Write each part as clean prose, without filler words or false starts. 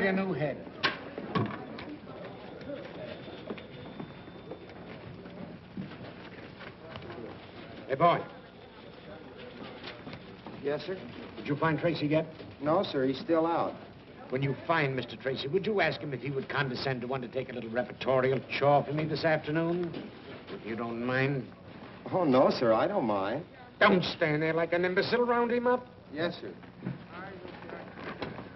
quite a new head. Hey, boy. Yes, sir? Did you find Tracy yet? No, sir. He's still out. When you find Mr. Tracy, would you ask him if he would condescend to want to take a little repertorial chore for me this afternoon? If you don't mind. Oh, no, sir. I don't mind. Don't stand there like an imbecile. Round him up. Yes, sir.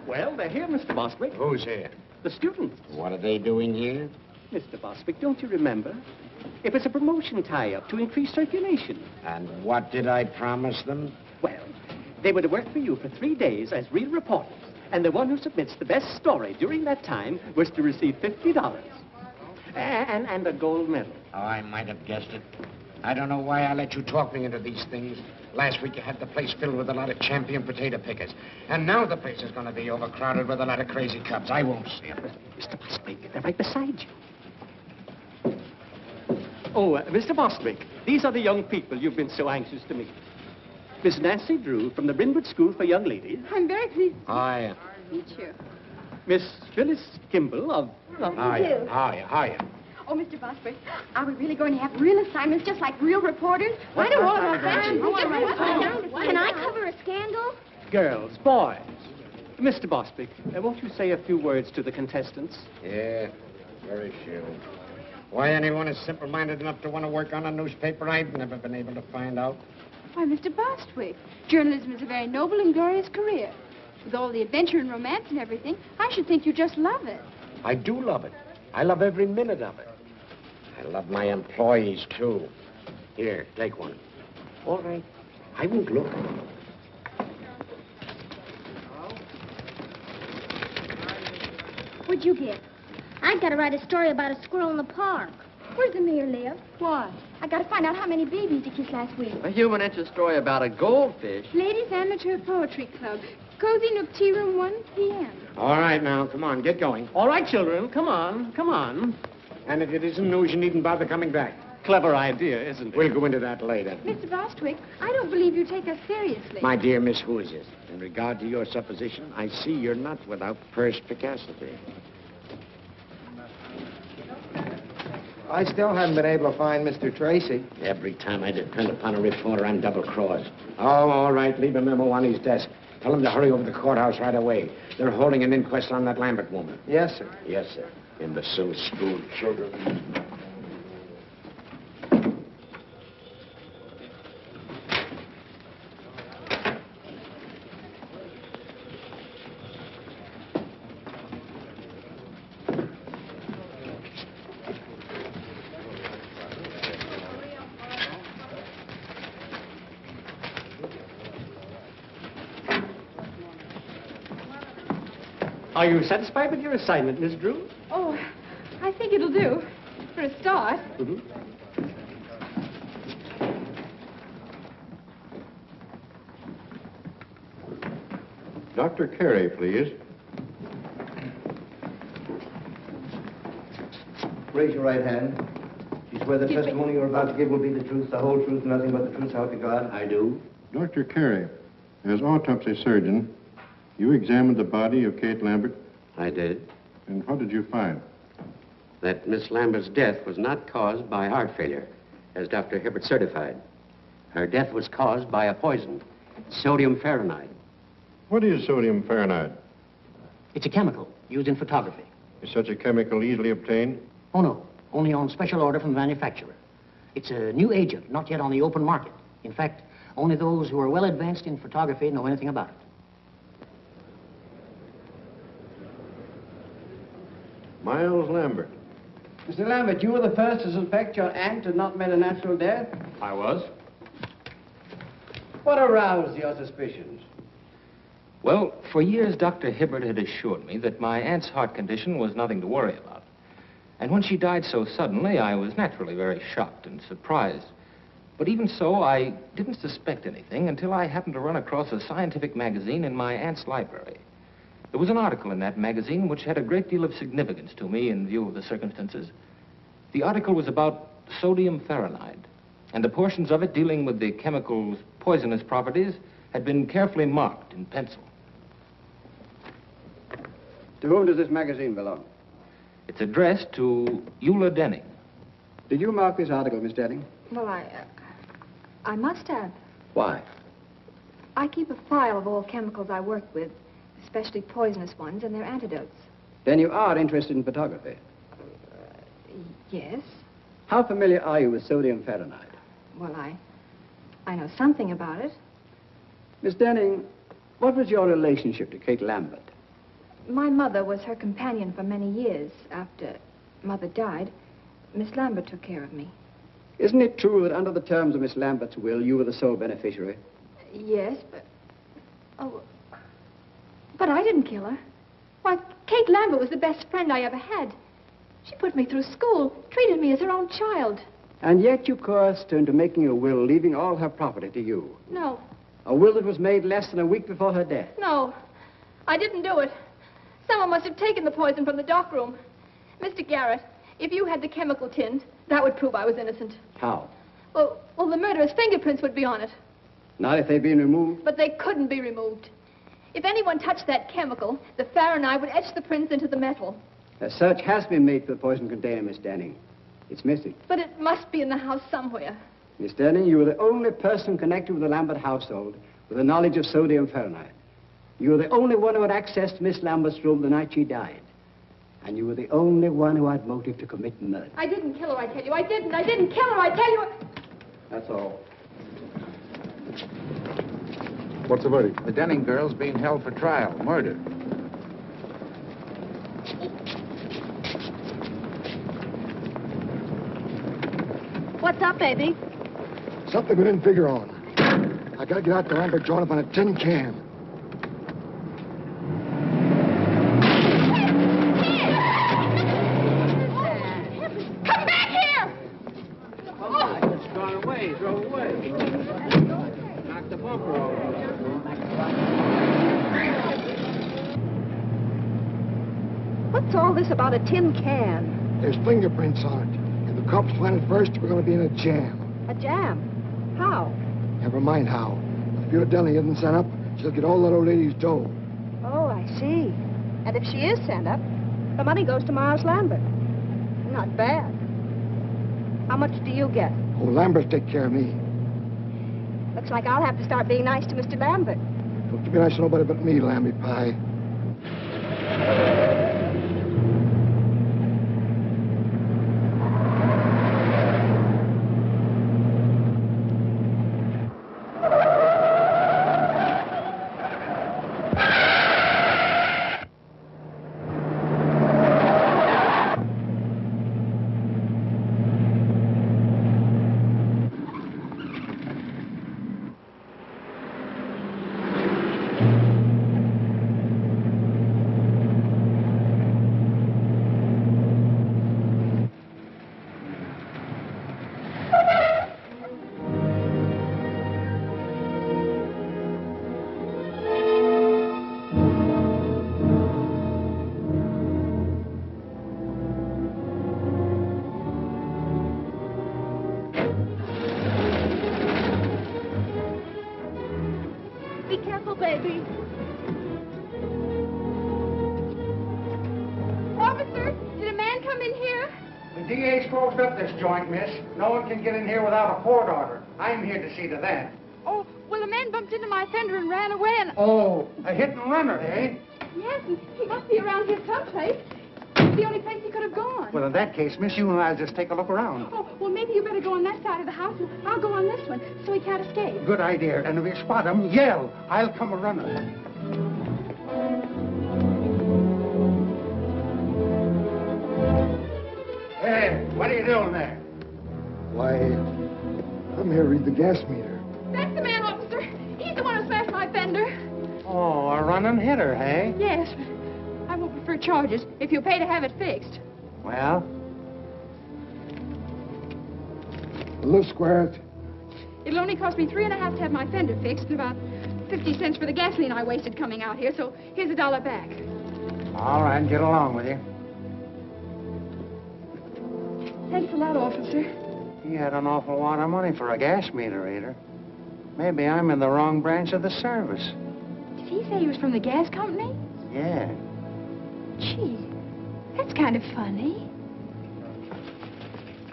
Well, they're here, Mr. Bostwick. Who's here? The students. What are they doing here? Mr. Bostwick, don't you remember? It was a promotion tie-up to increase circulation. And what did I promise them? Well, they were to work for you for 3 days as real reporters. And the one who submits the best story during that time was to receive $50. And a gold medal. Oh, I might have guessed it. I don't know why I let you talk me into these things. Last week you had the place filled with a lot of champion potato pickers. And now the place is going to be overcrowded with a lot of crazy cubs. I won't see them. Mr. Bostwick, they're right beside you. Oh, Mr. Bostwick, these are the young people you've been so anxious to meet. Miss Nancy Drew from the Brynwood School for Young Ladies. I'm very pleased Hiya. to meet you. Miss Phyllis Kimball of... Hiya. Hiya. Oh, Mr. Bostwick, are we really going to have real assignments just like real reporters? Why do all of our friends... Can I cover a scandal? Girls, boys. Mr. Bostwick, won't you say a few words to the contestants? Yeah, very few. Why anyone is simple-minded enough to want to work on a newspaper, I've never been able to find out. Why, Mr. Bostwick, journalism is a very noble and glorious career. With all the adventure and romance and everything, I should think you just love it. I do love it. I love every minute of it. I love my employees, too. Here, take one. All right. I won't look. What'd you get? I got to write a story about a squirrel in the park. Where's the mayor live? Why? I got to find out how many babies he kissed last week. A human interest story about a goldfish. Ladies Amateur Poetry Club. Cozy Nook Tea Room, 1 p.m. All right, now, come on, get going. All right, children, come on, come on. And if it isn't news, you needn't bother coming back. Clever idea, isn't it? We'll go into that later. Mr. Bostwick, I don't believe you take us seriously. My dear Miss Who's-It, in regard to your supposition, I see you're not without perspicacity. I still haven't been able to find Mr. Tracy. Every time I depend upon a reporter, I'm double-crossed. Oh, all right, leave a memo on his desk. Tell him to hurry over to the courthouse right away. They're holding an inquest on that Lambert woman. Yes, sir. Yes, sir. Imbecile school children. Are you satisfied with your assignment, Miss Drew? Oh, I think it'll do. For a start. Mm-hmm. Dr. Carey, please. Raise your right hand. Do you swear the testimony you're about to give will be the truth, the whole truth, nothing but the truth, so help you God? I do. Dr. Carey, as autopsy surgeon, you examined the body of Kate Lambert, I did. and what did you find? That Miss Lambert's death was not caused by heart failure, as Dr. Hibbert certified. Her death was caused by a poison, sodium fahrenheit. What is sodium fahrenheit? It's a chemical used in photography. Is such a chemical easily obtained? Oh, no. Only on special order from the manufacturer. It's a new agent, not yet on the open market. In fact, only those who are well advanced in photography know anything about it. Miles Lambert. Mr. Lambert, you were the first to suspect your aunt had not met a natural death? I was. What aroused your suspicions? Well, for years, Dr. Hibbert had assured me that my aunt's heart condition was nothing to worry about. And when she died so suddenly, I was naturally very shocked and surprised. But even so, I didn't suspect anything until I happened to run across a scientific magazine in my aunt's library. There was an article in that magazine which had a great deal of significance to me in view of the circumstances. The article was about sodium fahrenheit, and the portions of it dealing with the chemical's poisonous properties had been carefully marked in pencil. To whom does this magazine belong? It's addressed to Eula Denning. Did you mark this article, Miss Denning? Well, I must have. Why? I keep a file of all chemicals I work with, especially poisonous ones and their antidotes. Then you are interested in photography. Yes. How familiar are you with sodium fahrenheit? Well, I know something about it. Miss Denning, what was your relationship to Kate Lambert? My mother was her companion for many years. After Mother died, Miss Lambert took care of me. Isn't it true that under the terms of Miss Lambert's will, you were the sole beneficiary? Yes, but... Oh, but I didn't kill her. Why, Kate Lambert was the best friend I ever had. She put me through school, treated me as her own child. And yet you coerced her into making a will, leaving all her property to you. No. A will that was made less than a week before her death. No, I didn't do it. Someone must have taken the poison from the dock room. Mr. Garrett, if you had the chemical tins, that would prove I was innocent. How? Well, the murderer's fingerprints would be on it. Not if they'd been removed? But they couldn't be removed. If anyone touched that chemical, the Fahrenheit would etch the prints into the metal. A search has been made for the poison container, Miss Denning. It's missing. But it must be in the house somewhere. Miss Denning, you were the only person connected with the Lambert household with the knowledge of sodium fahrenheit. You were the only one who had access to Miss Lambert's room the night she died. And you were the only one who had motive to commit murder. I didn't kill her, I tell you. I didn't kill her, I tell you. That's all. What's the verdict? The Denning girl's being held for trial. Murder. What's up, baby? Something we didn't figure on. I gotta get out to Lambert joint up on a tin can. Come back here! Oh, it's gone away. Drove away. Knocked the bumper over. What's all this about a tin can? There's fingerprints on it. If the cops find it first, we're gonna be in a jam. A jam? How? Never mind how. If Eula Denning isn't sent up, she'll get all that old lady's dough. Oh, I see. And if she is sent up, the money goes to Miles Lambert. Not bad. How much do you get? Oh, Lambert take care of me. Looks like I'll have to start being nice to Mr. Lambert. Don't you be nice to nobody but me, Lamby Pie. No one can get in here without a court order. I'm here to see to that. Oh, well, a man bumped into my fender and ran away and... Oh, a hit and runner, eh? Yes, and he must be around here someplace. It's the only place he could have gone. Well, in that case, miss, you and I'll just take a look around. Oh, well, maybe you better go on that side of the house, and I'll go on this one, so he can't escape. Good idea. And if you spot him, yell. I'll come a-running. Hey, what are you doing there? Why, I'm here to read the gas meter. That's the man, officer. He's the one who smashed my fender. Oh, a running hitter, hey? Yes, but I won't prefer charges if you'll pay to have it fixed. Well? Let's square it. It'll only cost me $3.50 to have my fender fixed and about 50 cents for the gasoline I wasted coming out here, so here's $1 back. All right, get along with you. Thanks a lot, officer. He had an awful lot of money for a gas meter reader. Maybe I'm in the wrong branch of the service. Did he say he was from the gas company? Yeah. Gee, that's kind of funny.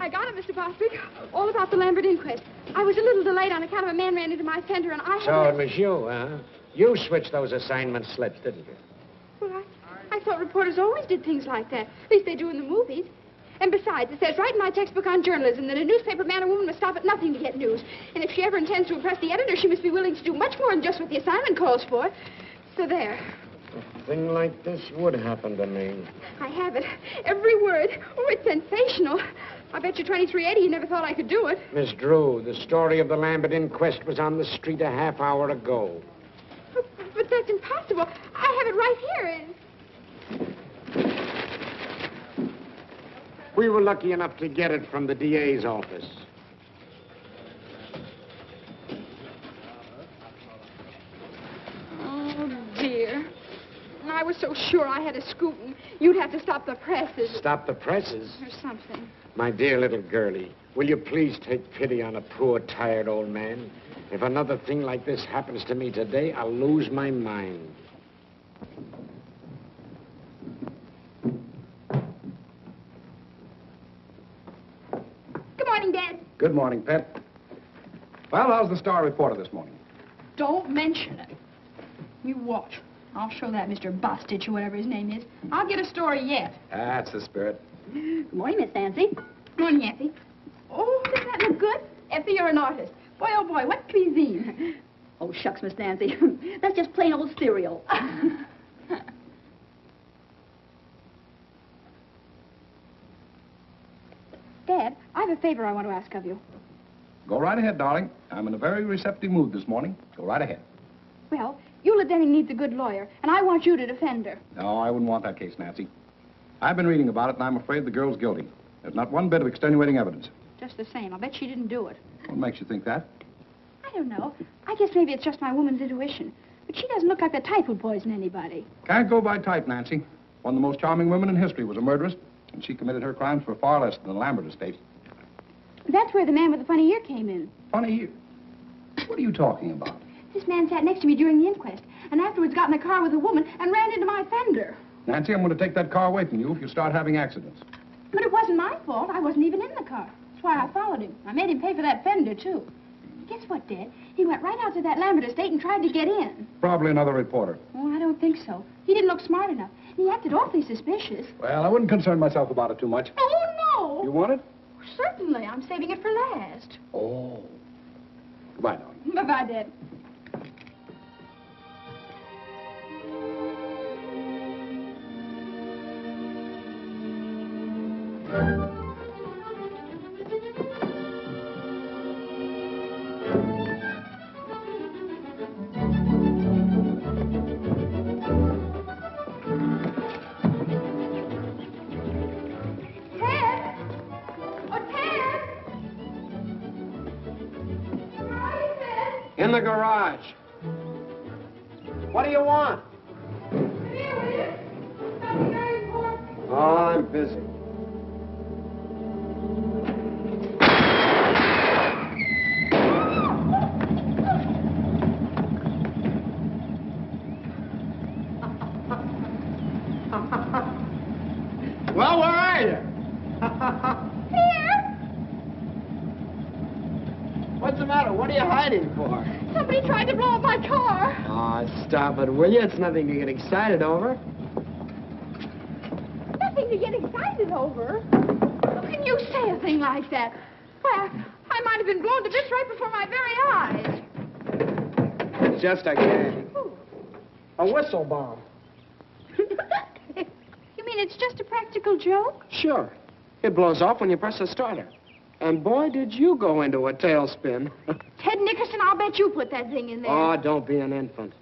I got it, Mr. Bostwick. All about the Lambert inquest. I was a little delayed on account of a man ran into my fender, and I had... So it was you, huh? You switched those assignment slips, didn't you? Well, I thought reporters always did things like that. At least they do in the movies. And besides, it says right in my textbook on journalism that a newspaper man or woman must stop at nothing to get news. And if she ever intends to impress the editor, she must be willing to do much more than just what the assignment calls for. So there. A thing like this would happen to me. I have it. Every word. Oh, it's sensational. I bet you 2380 you never thought I could do it. Miss Drew, the story of the Lambert inquest was on the street a half hour ago. But that's impossible. I have it right here. We were lucky enough to get it from the DA's office. Oh, dear. I was so sure I had a scoop, and you'd have to stop the presses. Stop the presses? Or something. My dear little girlie, will you please take pity on a poor, tired old man? If another thing like this happens to me today, I'll lose my mind. Good morning, Dad. Good morning, Pet. Well, how's the Star reporter this morning? Don't mention it. You watch. I'll show that Mr. Bostitch or whatever his name is. I'll get a story yet. That's the spirit. Good morning, Miss Nancy. Good morning, Effie. Oh, does that look good? Effie, you're an artist. Boy, oh, boy, what cuisine? Oh, shucks, Miss Nancy. That's just plain old cereal. Dad, I have a favor I want to ask of you. Go right ahead, darling. I'm in a very receptive mood this morning. Go right ahead. Well, Eula Denning needs a good lawyer, and I want you to defend her. No, I wouldn't want that case, Nancy. I've been reading about it, and I'm afraid the girl's guilty. There's not one bit of extenuating evidence. Just the same. I'll bet she didn't do it. What makes you think that? I don't know. I guess maybe it's just my woman's intuition. But she doesn't look like the type who'd poison anybody. Can't go by type, Nancy. One of the most charming women in history was a murderess, and she committed her crimes for far less than the Lambert estate. That's where the man with the funny ear came in. Funny ear? What are you talking about? This man sat next to me during the inquest, and afterwards got in a car with a woman and ran into my fender. Nancy, I'm going to take that car away from you if you start having accidents. But it wasn't my fault. I wasn't even in the car. That's why I followed him. I made him pay for that fender, too. Guess what, Dad? He went right out to that Lambert estate and tried to get in. Probably another reporter. Oh, I don't think so. He didn't look smart enough. And he acted awfully suspicious. Well, I wouldn't concern myself about it too much. Oh, no! You want it? Certainly. I'm saving it for last. Oh. Goodbye, darling. Bye-bye, Dad. In the garage. What do you want? Oh, I'm busy. Well, where are you? Here! What's the matter? What are you hiding for? Somebody tried to blow up my car. Oh, stop it, will you? It's nothing to get excited over. Nothing to get excited over. How can you say a thing like that? Why, I might have been blown to bits right before my very eyes. It's just a gag. A whistle bomb. You mean it's just a practical joke? Sure. It blows off when you press the starter. And boy, did you go into a tailspin. Ted Nickerson, I'll bet you put that thing in there. Oh, don't be an infant.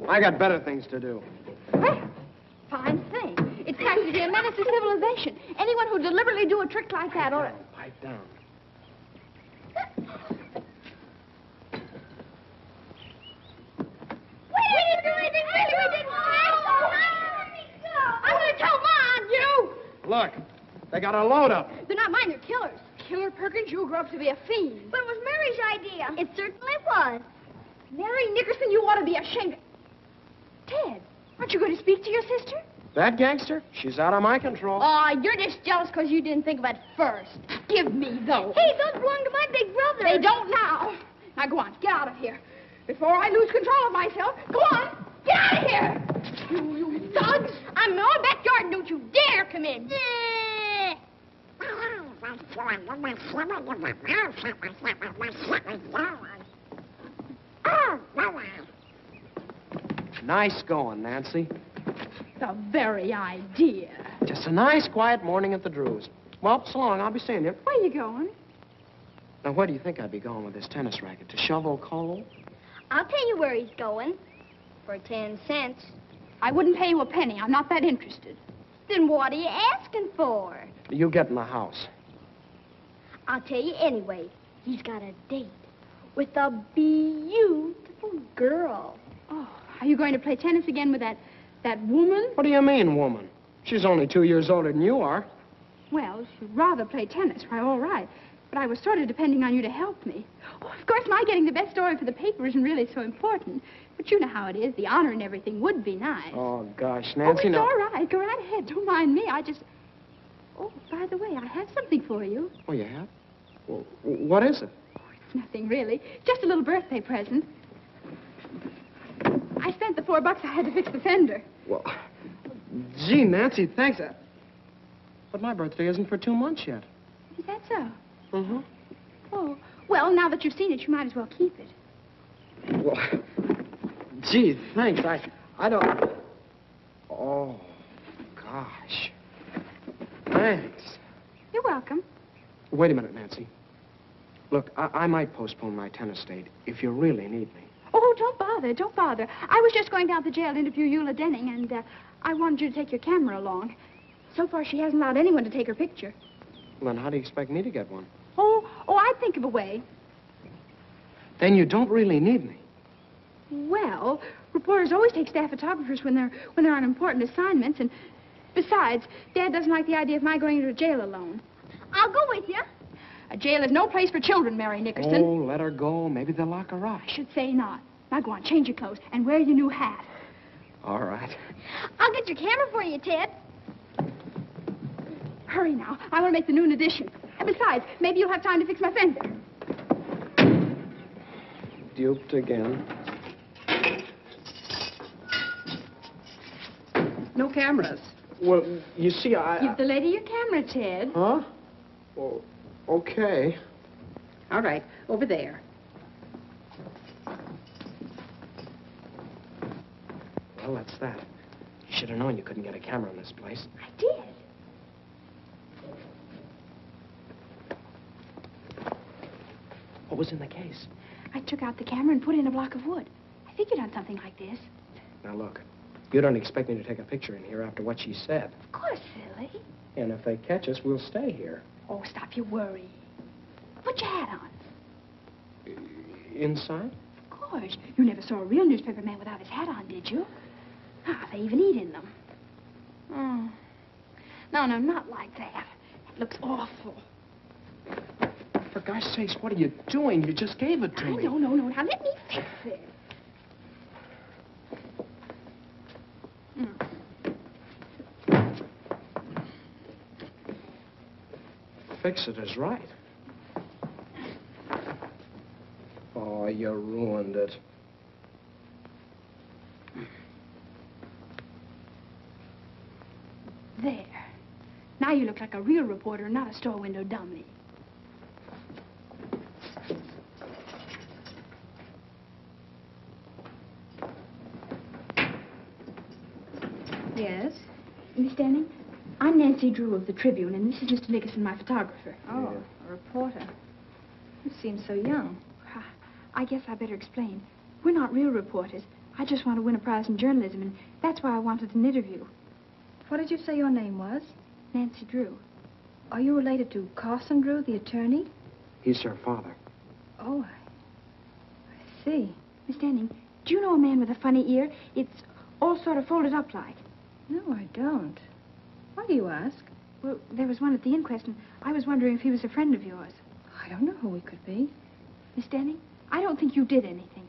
I got better things to do. Well, fine thing. It's practically a menace to civilization. Anyone who deliberately do a trick like that ought to... Pipe down. I'm going to tell Mom, you! Look, they got a load up. They're not mine, they're killers. Killer Perkins, you'll grow up to be a fiend. But it was Mary's idea. It certainly was. Mary Nickerson, you ought to be ashamed. Ted, aren't you going to speak to your sister? That gangster? She's out of my control. Oh, you're just jealous because you didn't think of it first. Give me those. Hey, those belong to my big brother. They don't now. Now, go on. Get out of here. Before I lose control of myself. Go on. Get out of here. You thugs. I'm in our backyard. Don't you dare come in. Nice going, Nancy. The very idea. Just a nice, quiet morning at the Drews. Well, so long. I'll be seeing you. Where are you going? Now, where do you think I'd be going with this tennis racket? To shovel coal? I'll tell you where he's going. For 10 cents. I wouldn't pay you a penny. I'm not that interested. Then what are you asking for? You get in the house. I'll tell you anyway. He's got a date with a beautiful girl. Oh, are you going to play tennis again with that woman? What do you mean, woman? She's only 2 years older than you are. Well, if you'd rather play tennis, why, all right. But I was sort of depending on you to help me. Oh, of course, my getting the best story for the paper isn't really so important. But you know how it is. The honor and everything would be nice. Oh, gosh, Nancy, it's no. all right. Go right ahead. Don't mind me. Oh, by the way, I have something for you. Oh, you have? Well, what is it? It's nothing, really. Just a little birthday present. I spent the $4 I had to fix the fender. Well, gee, Nancy, thanks. But my birthday isn't for 2 months yet. Is that so? Mm-hmm. Oh, well, now that you've seen it, you might as well keep it. Well, gee, thanks. I don't... Oh, gosh. Thanks. You're welcome. Wait a minute, Nancy. Look, I might postpone my tennis date if you really need me. Oh, don't bother. I was just going down to the jail to interview Eula Denning, and I wanted you to take your camera along. So far, she hasn't allowed anyone to take her picture. Well, then how do you expect me to get one? Oh, I'd think of a way. Then you don't really need me. Well, reporters always take staff photographers when they're on important assignments, and besides, Dad doesn't like the idea of my going into a jail alone. I'll go with you. A jail is no place for children, Mary Nickerson. Oh, let her go. Maybe they'll lock her up. I should say not. Now go on, change your clothes, and wear your new hat. All right. I'll get your camera for you, Ted. Hurry now. I want to make the noon edition. And besides, maybe you'll have time to fix my fender. Duped again. No cameras. Well, you see, Give the lady your camera, Ted. Huh? Well, okay. All right, over there. Well, that's that. You should have known you couldn't get a camera in this place. I did. What was in the case? I took out the camera and put in a block of wood. I figured on something like this. Now, look. You don't expect me to take a picture in here after what she said. Of course, silly. And if they catch us, we'll stay here. Oh, stop your worry. Put your hat on. Inside? Of course. You never saw a real newspaper man without his hat on, did you? Ah, they even eat in them. Oh. No, not like that. It looks awful. For gosh sakes, what are you doing? You just gave it to me. No. Now, let me fix it. Fix it is right. Oh, you ruined it. There. Now you look like a real reporter, not a store window dummy. Yes? Miss Denning, I'm Nancy Drew of the Tribune, and this is Mr. Nickerson, my photographer. Oh, a reporter. You seem so young. I guess I better explain. We're not real reporters. I just want to win a prize in journalism, and that's why I wanted an interview. What did you say your name was? Nancy Drew. Are you related to Carson Drew, the attorney? He's her father. Oh, I see. Miss Denning, do you know a man with a funny ear? It's all sort of folded up like. No, I don't. Why do you ask? Well, there was one at the inquest, and I was wondering if he was a friend of yours. I don't know who he could be. Miss Denning, I don't think you did anything.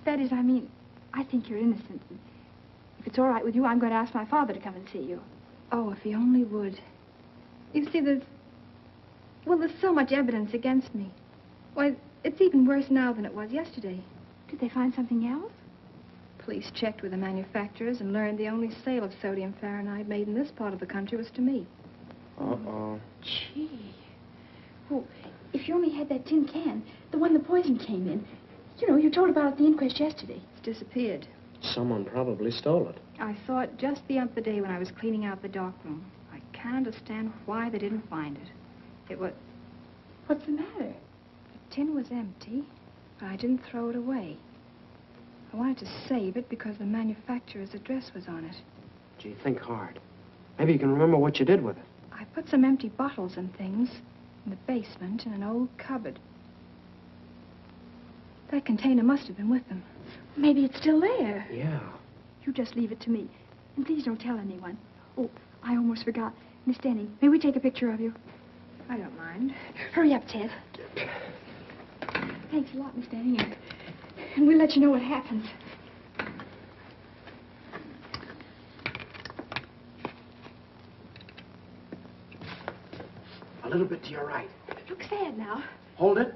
That is, I mean, I think you're innocent. If it's all right with you, I'm going to ask my father to come and see you. Oh, if he only would. You see, there's so much evidence against me. Why, it's even worse now than it was yesterday. Did they find something else? Police checked with the manufacturers and learned the only sale of sodium fahrenheit made in this part of the country was to me. Uh-oh. Gee. Well, if you only had that tin can, the one the poison came in. You know, you told about at the inquest yesterday. It's disappeared. Someone probably stole it. I saw it just the other day when I was cleaning out the dark room. I can't understand why they didn't find it. It was... What's the matter? The tin was empty, but I didn't throw it away. I wanted to save it because the manufacturer's address was on it. Gee, think hard. Maybe you can remember what you did with it. I put some empty bottles and things in the basement in an old cupboard. That container must have been with them. Maybe it's still there. Yeah. You just leave it to me. And please don't tell anyone. Oh, I almost forgot. Miss Denning, may we take a picture of you? I don't mind. Hurry up, Ted. Thanks a lot, Miss Denning. And we'll let you know what happens. A little bit to your right. Look sad now. Hold it.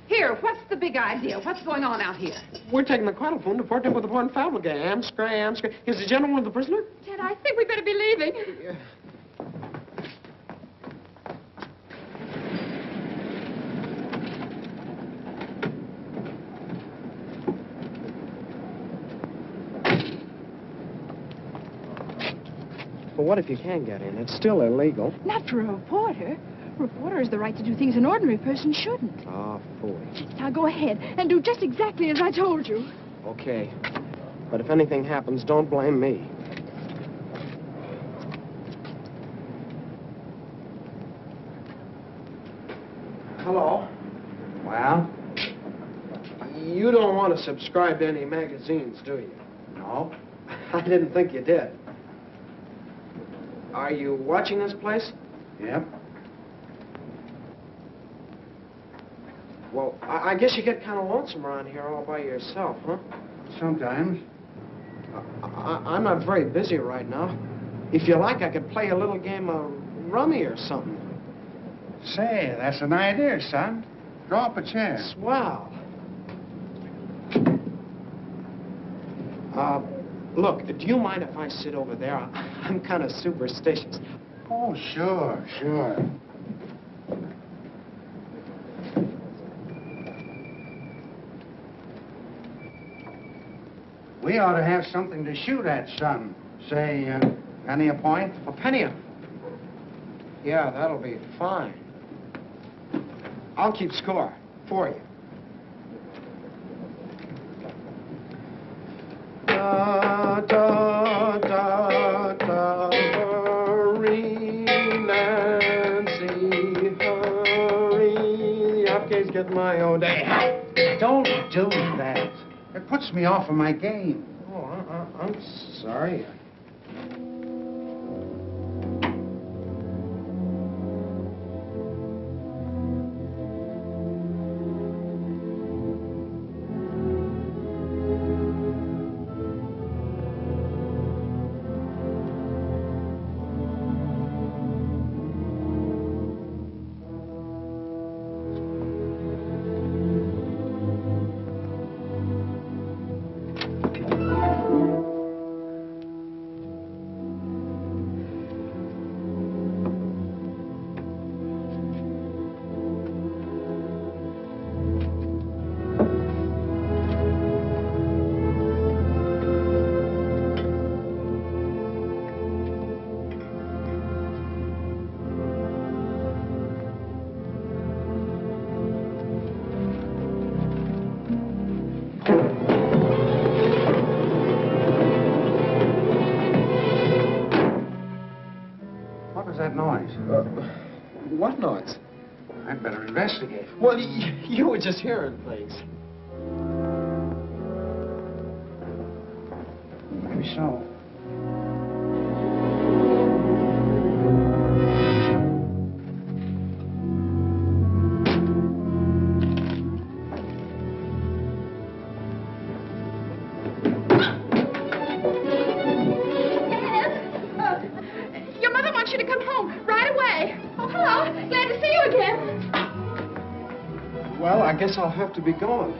Here, what's the big idea? What's going on out here? We're taking the quadrophone to Port Temple with the Port Falmouth gang. Amscray. Is the general one the prisoner? Ted, I think we better be leaving. Yeah. Well, what if you can get in? It's still illegal. Not for a reporter. A reporter has the right to do things an ordinary person shouldn't. Oh, foolish. Now go ahead and do just exactly as I told you. Okay. But if anything happens, don't blame me. Hello. Well? You don't want to subscribe to any magazines, do you? No. I didn't think you did. Are you watching this place? Yep. Well, I guess you get kind of lonesome around here all by yourself, huh? Sometimes. I'm not very busy right now. If you like, I could play a little game of rummy or something. Say, that's an idea, son. Draw up a chair. Swell. Look, do you mind if I sit over there? I'm kind of superstitious. Oh, sure. We ought to have something to shoot at, son. Say, penny a point? A penny a... Yeah, that'll be fine. I'll keep score for you. Da, da, da, da, hurry, Nancy, hurry. Yupkes get my own day. Don't do that. It puts me off of my game. Oh, I'm sorry. What noise? I'd better investigate. Well, you were just hearing things. Maybe so. guess I'll have to be going.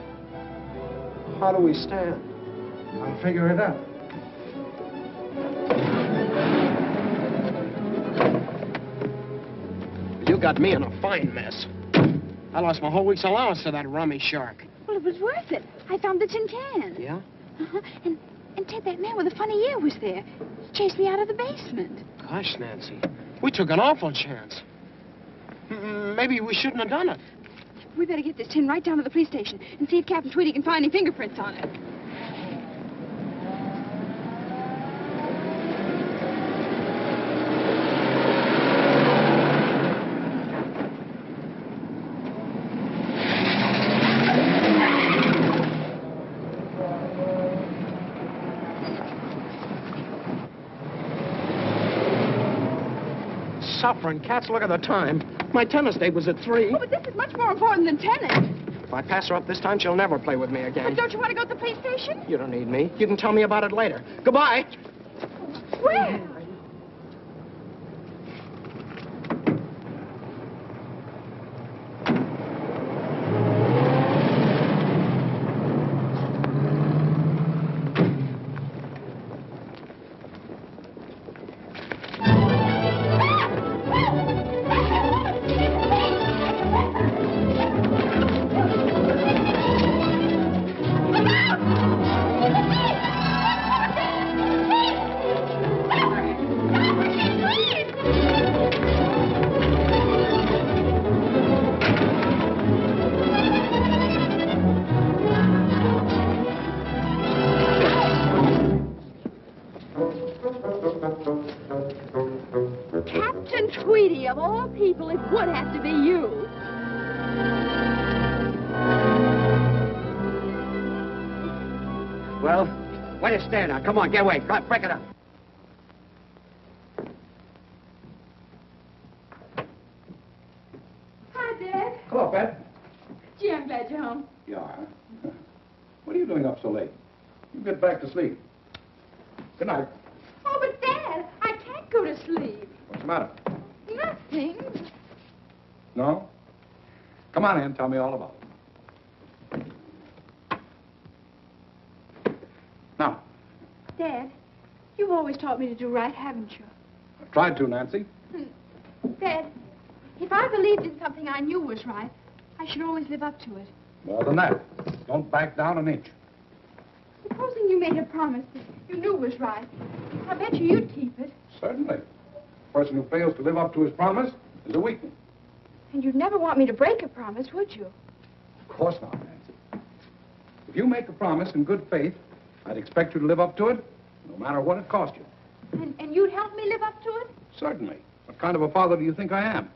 How do we stand? I'll figure it out. You got me in a fine mess. I lost my whole week's allowance to that rummy shark. Well, it was worth it. I found the tin can. Yeah? Uh-huh. And Ted, that man with the funny ear was there. He chased me out of the basement. Gosh, Nancy, we took an awful chance. Maybe we shouldn't have done it. We better get this tin right down to the police station and see if Captain Tweedy can find any fingerprints on it. Suffering cats, look at the time. My tennis date was at 3. Oh, but this is much more important than tennis. If I pass her up this time, she'll never play with me again. But don't you want to go to the police station? You don't need me. You can tell me about it later. Goodbye. Where? Captain Tweedy, of all people, it would have to be you. Well, why do you stand now? Come on, get away. Come on, break it up. Hi, Dad. Hello, Pat. Gee, I'm glad you're home. You are? What are you doing up so late? You get back to sleep. Good night. Oh, but Dad, I can't go to sleep. What's the matter? Nothing. No? Come on in, tell me all about it. Now, Dad, you've always taught me to do right, haven't you? I've tried to, Nancy. Dad, if I believed in something I knew was right, I should always live up to it. More than that. Don't back down an inch. Supposing you made a promise that you knew was right, I bet you'd keep it. Certainly. A person who fails to live up to his promise is a weakling. And you'd never want me to break a promise, would you? Of course not, Nancy. If you make a promise in good faith, I'd expect you to live up to it, no matter what it cost you. And you'd help me live up to it? Certainly. What kind of a father do you think I am?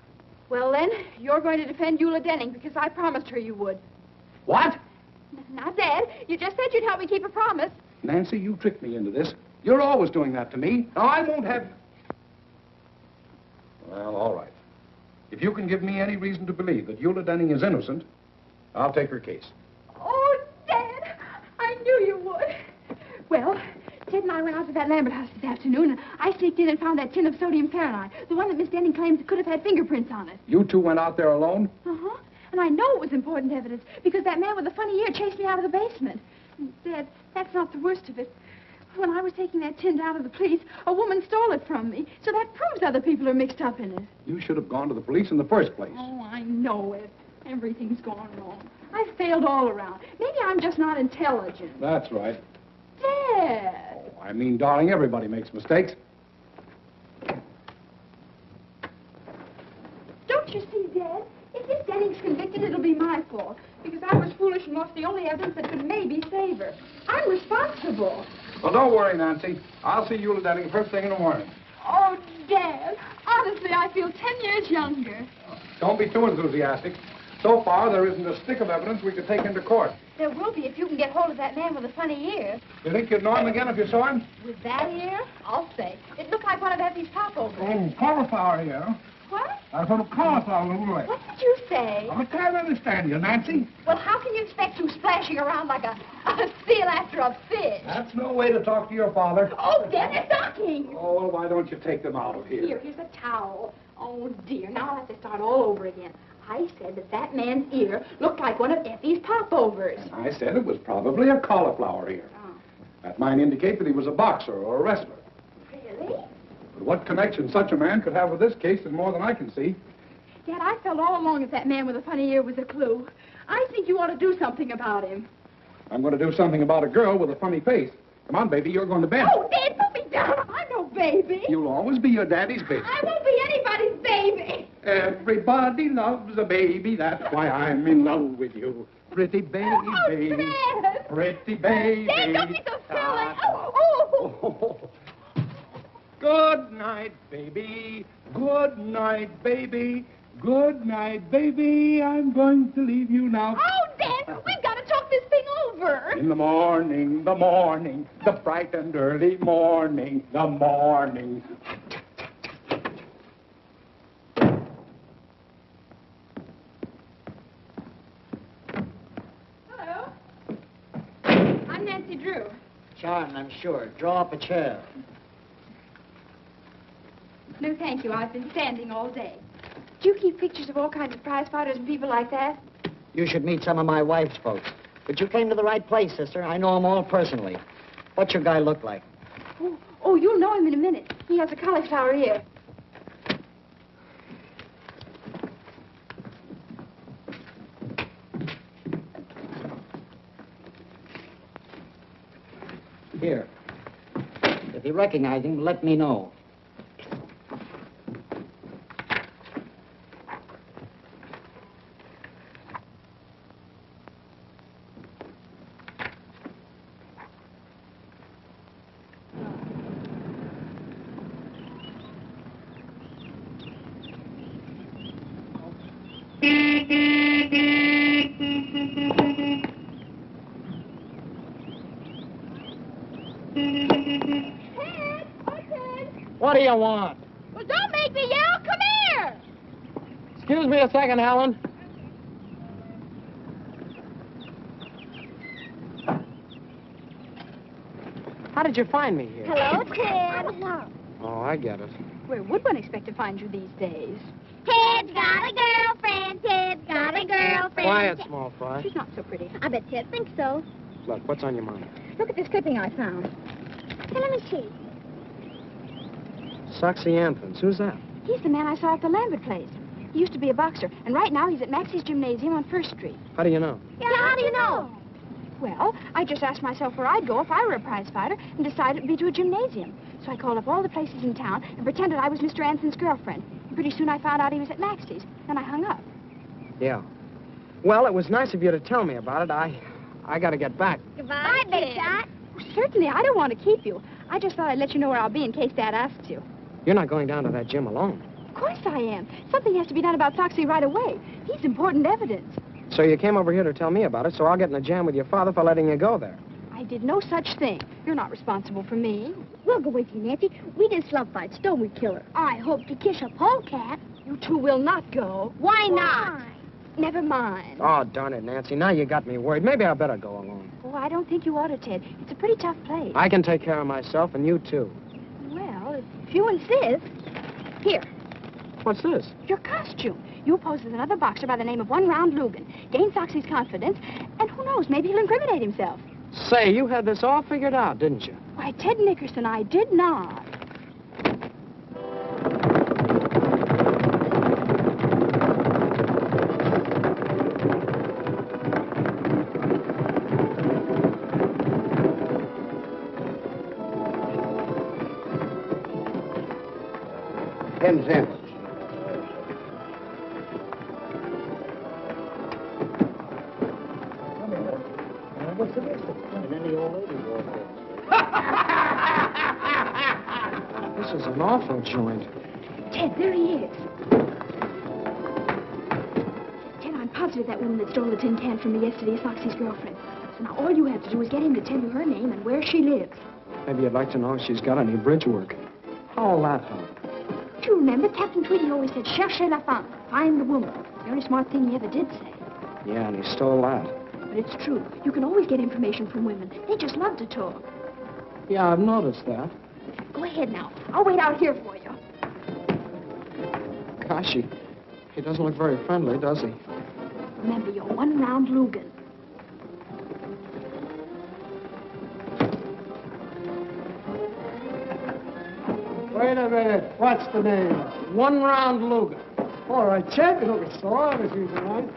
Well, then, you're going to defend Eula Denning because I promised her you would. What? Now, Dad, you just said you'd help me keep a promise. Nancy, you tricked me into this. You're always doing that to me. Now, I won't have... Well, all right. If you can give me any reason to believe that Eula Denning is innocent, I'll take her case. Oh, Dad, I knew you would. Well, Ted and I went out to that Lambert house this afternoon, and I sneaked in and found that tin of sodium fahrenheit, the one that Miss Denning claims could have had fingerprints on it. You two went out there alone? Uh-huh. And I know it was important evidence because that man with the funny ear chased me out of the basement. And Dad, that's not the worst of it. When I was taking that tin down to the police, a woman stole it from me. So that proves other people are mixed up in it. You should have gone to the police in the first place. Oh, I know it. Everything's gone wrong. I've failed all around. Maybe I'm just not intelligent. That's right. Dad! Oh, I mean, darling, everybody makes mistakes. Don't you see, Dad? If Miss Denning's convicted, it'll be my fault. Because I was foolish and lost the only evidence that could maybe save her. I'm responsible. Well, don't worry, Nancy. I'll see Eula Denning first thing in the morning. Oh, Dad, honestly, I feel 10 years younger. Don't be too enthusiastic. So far, there isn't a stick of evidence we could take into court. There will be if you can get hold of that man with the funny ear. You think you'd know him again if you saw him? With that ear? I'll say. It looked like one of Effie's popovers. Oh, cauliflower here. What? I thought of cauliflower little way. What did you say? I can't understand you, Nancy. Well, how can you expect you splashing around like a seal after a fish? That's no way to talk to your father. Oh, Dad, they're stocking. Oh, well, why don't you take them out of here? Here's a towel. Oh, dear. Now I'll have to start all over again. I said that man's ear looked like one of Effie's popovers. I said it was probably a cauliflower ear. Oh. That might indicate that he was a boxer or a wrestler. Really? But what connection such a man could have with this case is more than I can see. Dad, I felt all along that man with a funny ear was a clue. I think you ought to do something about him. I'm going to do something about a girl with a funny face. Come on, baby, you're going to bed. Oh, Dad, put me down. I'm no baby. You'll always be your daddy's baby. I won't be anybody's baby. Everybody loves a baby. That's why I'm in love with you. Pretty baby, Oh, baby. Dad. Pretty baby. Dad, don't be so silly. Oh. Good night, baby. Good night, baby. Good night, baby. I'm going to leave you now. Oh, Dad, we've got to talk this thing over. In the morning, the bright and early morning, the morning. Hello. I'm Nancy Drew. Charmed, I'm sure. Draw up a chair. No, thank you. I've been standing all day. Do you keep pictures of all kinds of prize fighters and people like that? You should meet some of my wife's folks. But you came to the right place, sister. I know them all personally. What's your guy look like? Oh, you'll know him in a minute. He has a cauliflower ear. Here. If you recognize him, let me know. What do you want? Well, don't make me yell. Come here. Excuse me a second, Helen. How did you find me here? Hello, Ted. Hello. Oh, I get it. Where would one expect to find you these days? Ted's got a girlfriend. Ted's got a girlfriend. Quiet, small fry. She's not so pretty. I bet Ted thinks so. Look, what's on your mind? Look at this clipping I found. Hey, let me see. Soxy Anthons. Who's that? He's the man I saw at the Lambert place. He used to be a boxer, and right now he's at Maxie's Gymnasium on 1st Street. How do you know? Yeah, how do you know? Well, I just asked myself where I'd go if I were a prize fighter and decided it'd be to a gymnasium. So I called up all the places in town and pretended I was Mr. Anson's girlfriend. And pretty soon I found out he was at Maxie's. Then I hung up. Yeah. Well, it was nice of you to tell me about it. I got to get back. Goodbye, Big Shot. Well, certainly, I don't want to keep you. I just thought I'd let you know where I'll be in case Dad asks you. You're not going down to that gym alone. Of course I am. Something has to be done about Foxy right away. He's important evidence. So you came over here to tell me about it, so I'll get in a jam with your father for letting you go there. I did no such thing. You're not responsible for me. We'll go with you, Nancy. We did slump fights, don't we, Killer? I hope to kiss a polecat. You two will not go. Why not? Never mind. Oh, darn it, Nancy. Now you got me worried. Maybe I better go alone. Oh, I don't think you ought to, Ted. It's a pretty tough place. I can take care of myself, and you too. Well, if you insist. Here. What's this? Your costume. You pose as another boxer by the name of One Round Lugan. Gain Foxy's confidence, and who knows, maybe he'll incriminate himself. Say, you had this all figured out, didn't you? Why, Ted Nickerson, I did not. $10. What's the matter? And then the old lady walked in. This is an awful joint. Ted, there he is. Ted, I'm positive that woman that stole the tin can from me yesterday is Foxy's girlfriend. So now all you have to do is get him to tell you her name and where she lives. Maybe you'd like to know if she's got any bridge work. How'll that help? Do you remember Captain Tweedy always said, cherchez la femme, find the woman. The only smart thing he ever did say. Yeah, and he stole that. But it's true. You can always get information from women. They just love to talk. Yeah, I've noticed that. Go ahead now. I'll wait out here for you. Gosh, He doesn't look very friendly, does he? Remember your one-round Lugan. Wait a minute. What's the name? One-round Lugan. All right, champion Lugan. So obviously he's right.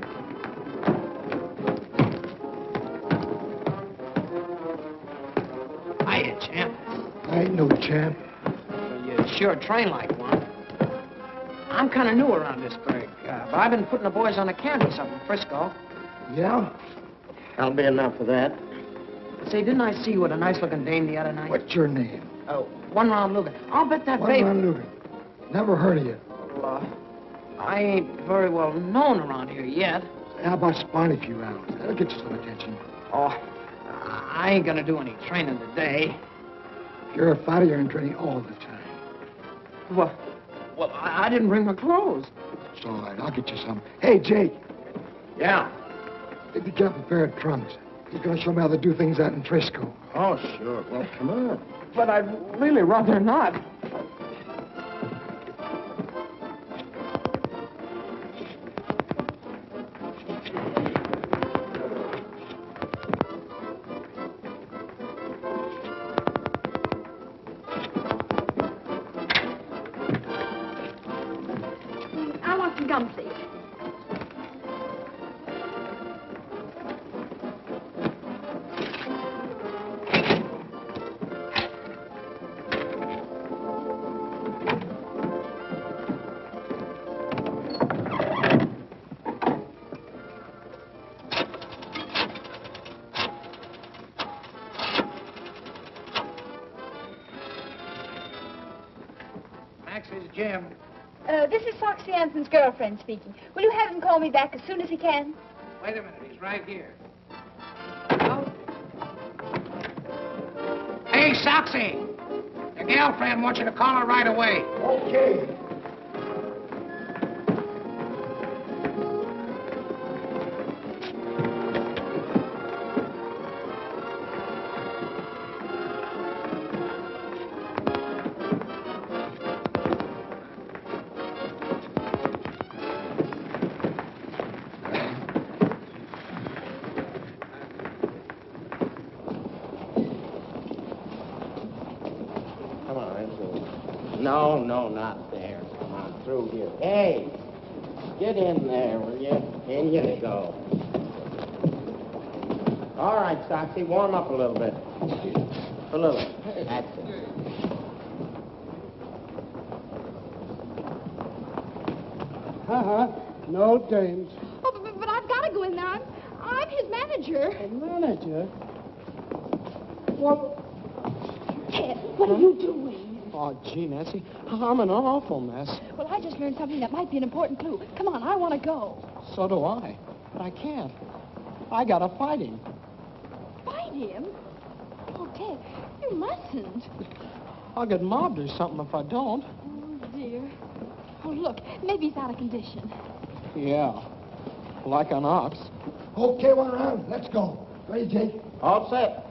Hiya, champ. I ain't no champ. Well, you sure train like one. I'm kind of new around this burg, but I've been putting the boys on the canvas up in Frisco. Yeah? That'll be enough for that. Say, didn't I see you with a nice-looking dame the other night? What's your name? Oh, One-round Lugan. I'll bet that baby... One-round Lugan. Never heard of you. Well, I ain't very well known around here yet. How about spawning a few rounds? That'll get you some attention. Oh, I ain't gonna do any training today. If you're a fighter, you're in training all the time. Well, I didn't bring my clothes. It's all right. I'll get you some. Hey, Jake. Yeah? Get the cap a pair of trunks. He's gonna show me how they do things out in Frisco. Oh, sure. Well, come on. But I'd really rather not. I want some gum, please. Max is Jim. This is Foxy Anson's girlfriend speaking. Will you have him call me back as soon as he can? Wait a minute. He's right here. Hey, Soxy! Your girlfriend wants you to call her right away. Okay. No, not there. Come on, through here. Hey, get in there, will you? In you go. All right, Soxy, warm up a little bit. A little. That's it. No dames. Oh, but I've got to go in there. I'm his manager. Manager? Well... Ted, what are you doing? Oh, gee, Nancy, I'm in an awful mess. Well, I just learned something that might be an important clue. Come on, I want to go. So do I. But I can't. I gotta fight him. Fight him? Oh, Ted, you mustn't. I'll get mobbed or something if I don't. Oh, dear. Oh, look, maybe he's out of condition. Yeah, like an ox. Okay, one round. Let's go. Ready, Jake? All set.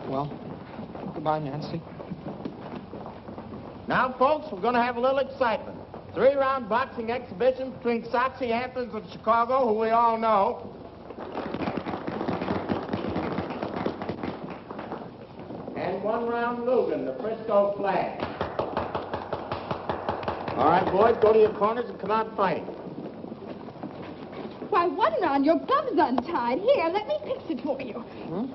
Well, goodbye, Nancy. Now, folks, we're going to have a little excitement. 3-round boxing exhibition between Soxy Anthons of Chicago, who we all know, and 1-round Lugan, the Frisco Flag. All right, boys, go to your corners and come out fighting. Why, 1 round, your glove's untied. Here, let me fix it for you. Huh?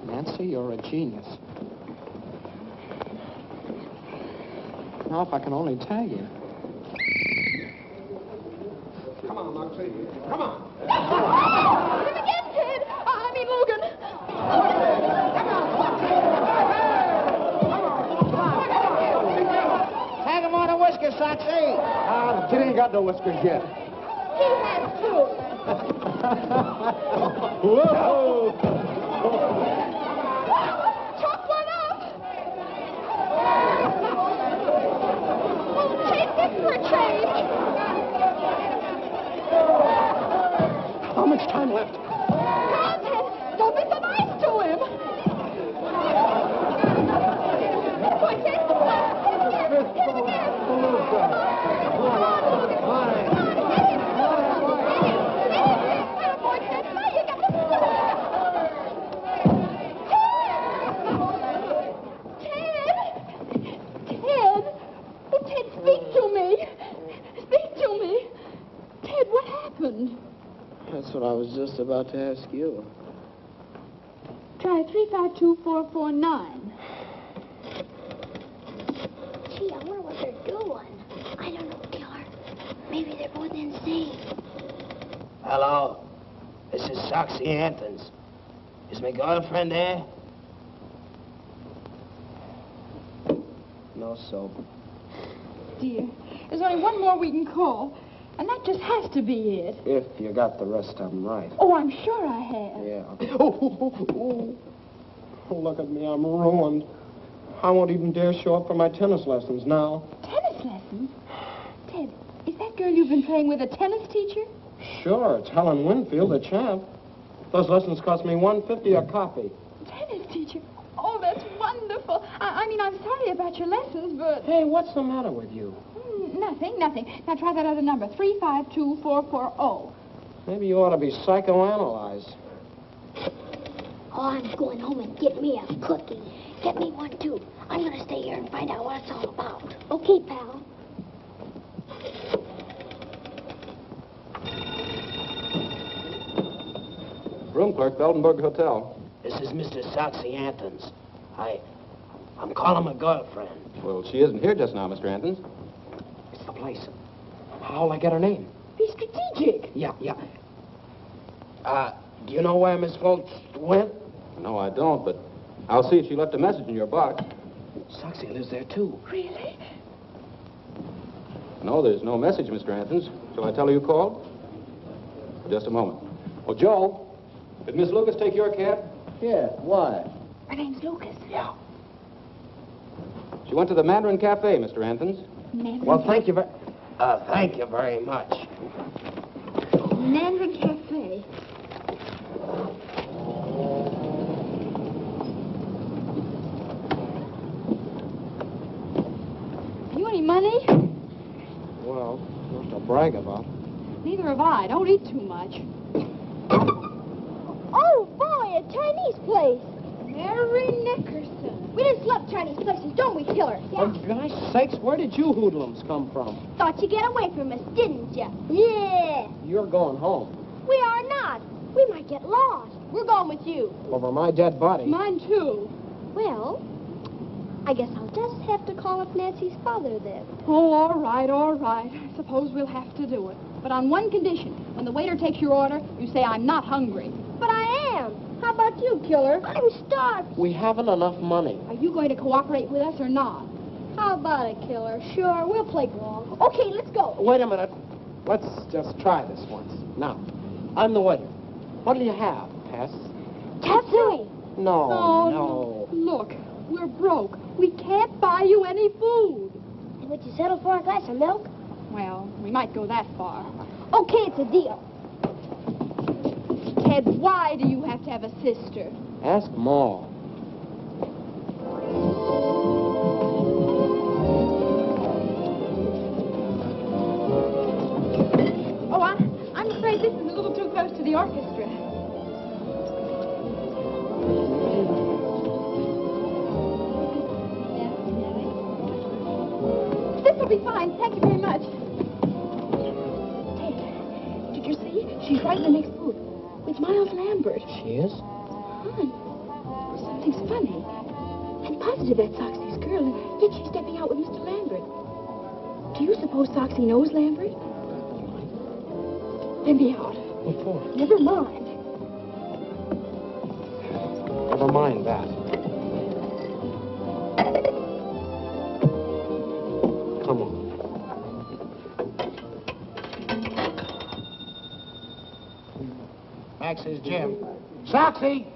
Nancy, you're a genius. Now, if I can only tag you. Come on, Moxie. Come on. Him again, Ted. I mean, Logan. Tag him on a whisker, Soxy. The kid ain't got no whiskers yet. He has two. Whoa! Chalk one up. Oh, take this for a change. How much time left? Come on, Ted. Don't be so nice to him. What happened? That's what I was just about to ask you. Try 352449. Gee, I wonder what they're doing. I don't know, Killer. Maybe they're both insane. Hello. This is Soxy Anthons. Is my girlfriend there? No soap. Dear, there's only one more we can call, and that just has to be it. If you got the rest of them right. Oh, I'm sure I have. Yeah. Oh, look at me, I'm ruined. I won't even dare show up for my tennis lessons now. Tennis lessons? Ted, is that girl you've been playing with a tennis teacher? Sure, it's Helen Winfield, the champ. Those lessons cost me $1.50 a copy. Tennis teacher? Oh, that's wonderful. I mean, I'm sorry about your lessons, but... Hey, what's the matter with you? Nothing. Now try that other number, 352440. Maybe you ought to be psychoanalyzed. Oh, I'm going home and get me a cookie. Get me one, too. I'm going to stay here and find out what it's all about. Okay, pal. Room clerk, Beldenburg Hotel. This is Mr. Soxy Anthons. I'm calling my girlfriend. Well, she isn't here just now, Mr. Anthons. It's the place. How'll I get her name? Be strategic. Yeah. Do you know where Miss Fultz went? No, I don't, but I'll see if she left a message in your box. Soxy lives there, too. Really? No, there's no message, Mr. Anthons. Shall I tell her you called? Just a moment. Oh, Joe, did Miss Lucas take your cab? Yeah, why? Her name's Lucas. Yeah. She went to the Mandarin Cafe, Mr. Anthons. Well, thank you very much. Mandarin Cafe. You any money? Well, not to brag about. Neither have I. Don't eat too much. Oh, boy, a Chinese place. Mary Nickerson. We just love Chinese places, don't we, Killer? For gosh sakes, where did you hoodlums come from? Thought you'd get away from us, didn't you? Yeah. You're going home. We are not. We might get lost. We're going with you. Over my dead body. Mine, too. Well, I guess I'll just have to call up Nancy's father then. Oh, all right. I suppose we'll have to do it. But on one condition. When the waiter takes your order, you say, I'm not hungry. But I am. How about you, Killer? I'm starved. We haven't enough money. Are you going to cooperate with us or not? How about it, Killer? Sure, we'll play along. Okay, let's go. Wait a minute. Let's just try this once. Now, I'm the waiter. What do you have, Tess? Tatsui. No. Look, we're broke. We can't buy you any food. And would you settle for a glass of milk? Well, we might go that far. Okay, it's a deal. Ted, why do you have to have a sister? Ask Ma. Oh, I'm afraid this is a little too close to the orchestra. This will be fine. Thank you very much. Ted, did you see? She's right in the next booth. It's Miles Lambert. She is? Hon, something's funny. I'm positive that's Soxy's girl, and yet she's stepping out with Mr. Lambert. Do you suppose Soxy knows Lambert? Let me out. What for? Never mind. Never mind that. Come on. Max's gym. Soxy!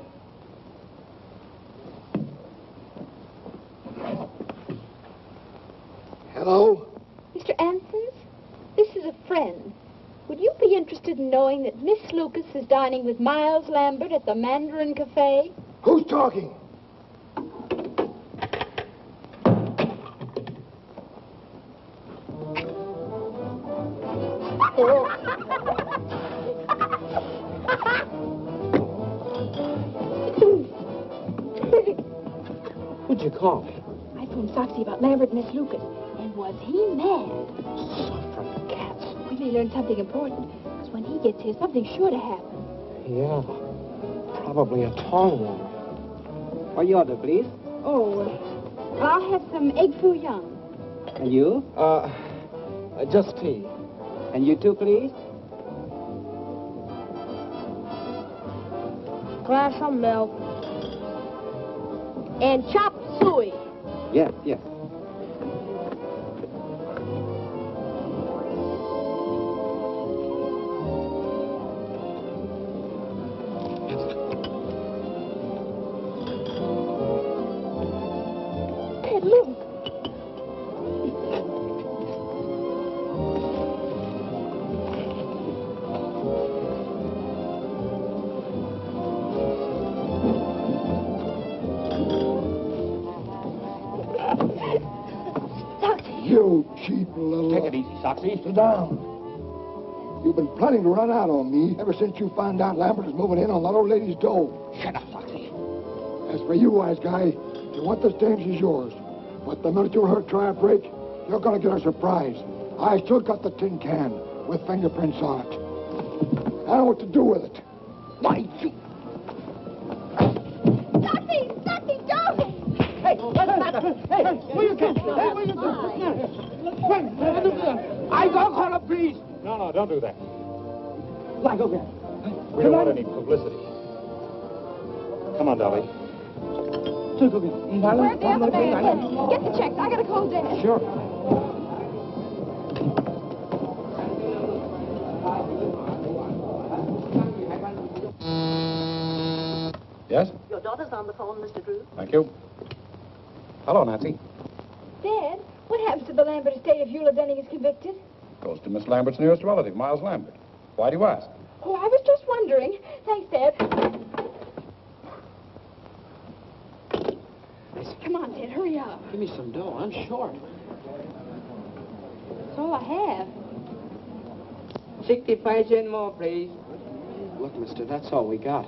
Hello? Mr. Ansons, this is a friend. Would you be interested in knowing that Miss Lucas is dining with Miles Lambert at the Mandarin Cafe? Who's talking? What'd you call me? I phoned Soxy about Lambert and Miss Lucas. And was he mad? Suffering cats. We may learn something important. Because when he gets here, something's sure to happen. Yeah, probably a tall one. What you order, please? Oh, I'll have some egg foo young. And you? Just tea. And you too, please? Glass of milk. And chop suey. Yes, yes. Hey, look. You cheap little... Take it easy, Soxy. Sit down. You've been planning to run out on me ever since you found out Lambert is moving in on that old lady's dough. Shut up, Soxy. As for you, wise guy, you want this dame, she's yours. But the minute you let her try a break, you're going to get a surprise. I still got the tin can with fingerprints on it. I know what to do with it. Why, you... Soxy, don't! Hey, what's the matter? Hey, will you catch me? Will you I don't call up, please. No, don't do that. Like, okay. We don't want any publicity. Come on, Dolly. Where's the other man? Get the checks. I gotta call Dad. Sure. Yes? Your daughter's on the phone, Mr. Drew. Thank you. Hello, Nancy. Dad, what happens to the Lambert estate if Eula Denning is convicted? Goes to Miss Lambert's nearest relative, Miles Lambert. Why do you ask? Oh, I was just wondering. Thanks, Dad. Come on, Dad, hurry up. Give me some dough. I'm short. That's all I have. 65 cents more, please. Look, mister, that's all we got.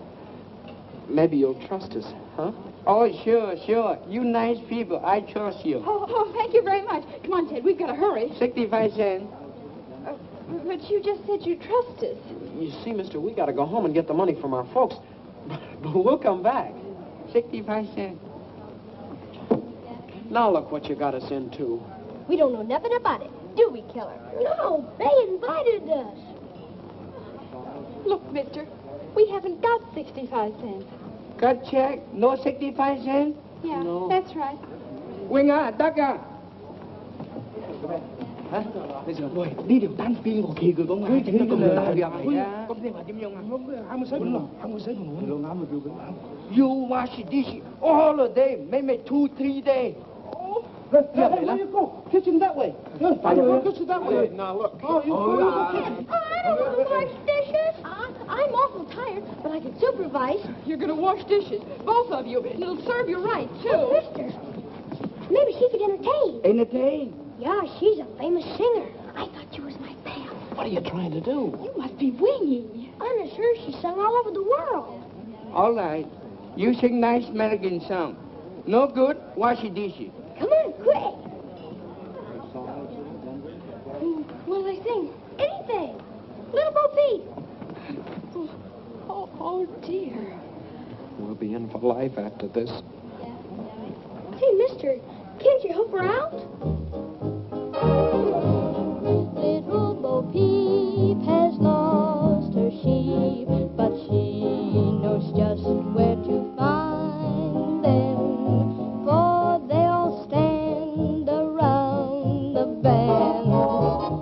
Maybe you'll trust us, huh? Oh, sure. You nice people. I trust you. Oh, thank you very much. Come on, Ted, we've got to hurry. 65 cents. But you just said you trust us. You see, mister, we got to go home and get the money from our folks. But we'll come back. 65 cents. Now look what you got us into. We don't know nothing about it, do we, Killer? No, they invited us. Look, mister, we haven't got 65 cents. Cut check? No 65 cents? Yeah, no. That's right. Winger, Dugger. Hả? Bây giờ nuôi đi điều tan pin của kỳ của ngài chúng ta cùng người ta việc này. Có thể mà điểm nhau ngài không có 26 You wash dish all the day, maybe 2-3 days. Hey, where you go? Kitchen that way. Kitchen that way. Now look. I don't wash dishes. I'm awful tired, but I can supervise. You're going to wash dishes, both of you, and it'll serve you right, too. Oh, mister, maybe she could entertain. Entertain? Yeah, she's a famous singer. I thought she was my pal. What are you trying to do? You must be winging. I'm sure she sung all over the world. All right. You sing nice American song. No good, wash the dishes. Come on, quick. What'll they sing? Anything. Little Bo Peep. Oh, dear. We'll be in for life after this. Hey, mister, can't you help her out? Little Bo Peep has lost her sheep, but she knows just where to find them, for they'll stand around the bend,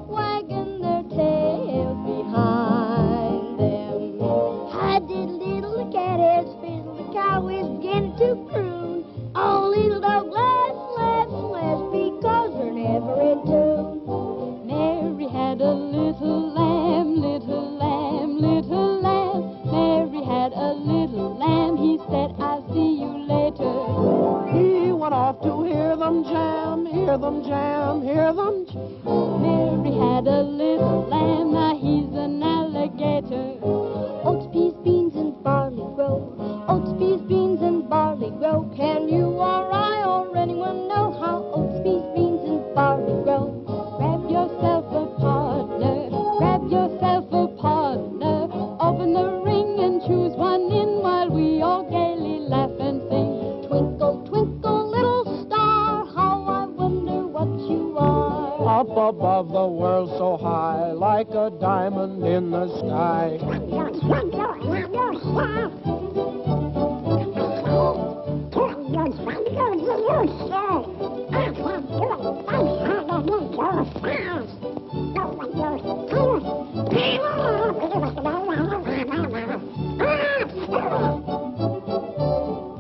wagging their tails behind them. Hi-diddle-diddle, the cat has fiddled, the cow is beginning to croon. Oh, little dog, laugh, because they're never in tune. Mary had a little lamb, little lamb, little lamb. Mary had a little lamb. He said, I'll see you later. He went off to hear them jam, hear them jam, hear them jam. Mary had a little lamb. Now he's an alligator. Oats, peas, beans, and barley grow. Oats, peas, beans, and barley grow. Can you or I or anyone know how oats, peas, beans, and barley grow? Grab yourself a partner. Grab yourself a partner.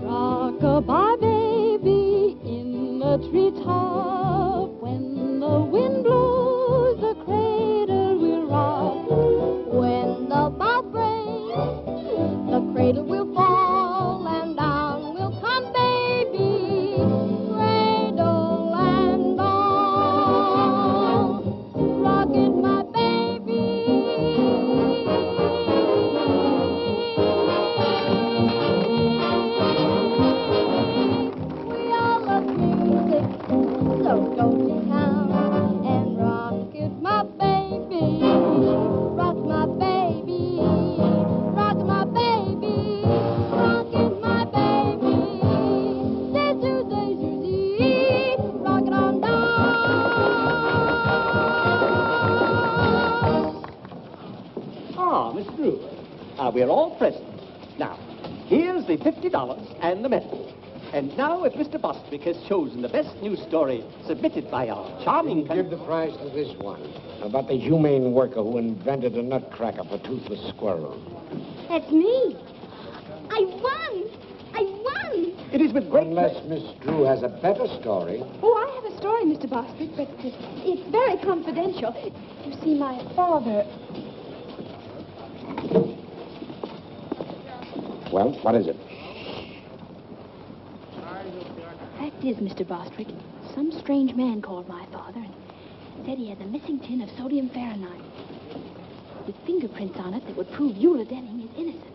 Rock-a-bye, baby, in the treetop. When the wind blows, the cradle will rock. When the bough breaks, the cradle will fall, and down will come baby, cradle and all. Rock it, my so go to town and rock it, my baby. Rock my baby. Rock my baby. Rock it, my baby. Day to day to day. Rock it on down. Ah, Miss Drew. We're all present. Now, here's the $50 and the medal. And now, if Mr. Bostwick has chosen the best news story submitted by our charming... Give the prize to this one, about the humane worker who invented a nutcracker for toothless squirrels. That's me. I won. I won. It is with great... Unless Miss Drew has a better story. Oh, I have a story, Mr. Bostwick, but it's very confidential. You see, my father... Well, what is it? Fact is, Mr. Bostwick, some strange man called my father and said he had a missing tin of sodium Fahrenheit with fingerprints on it that would prove Eula Denning is innocent.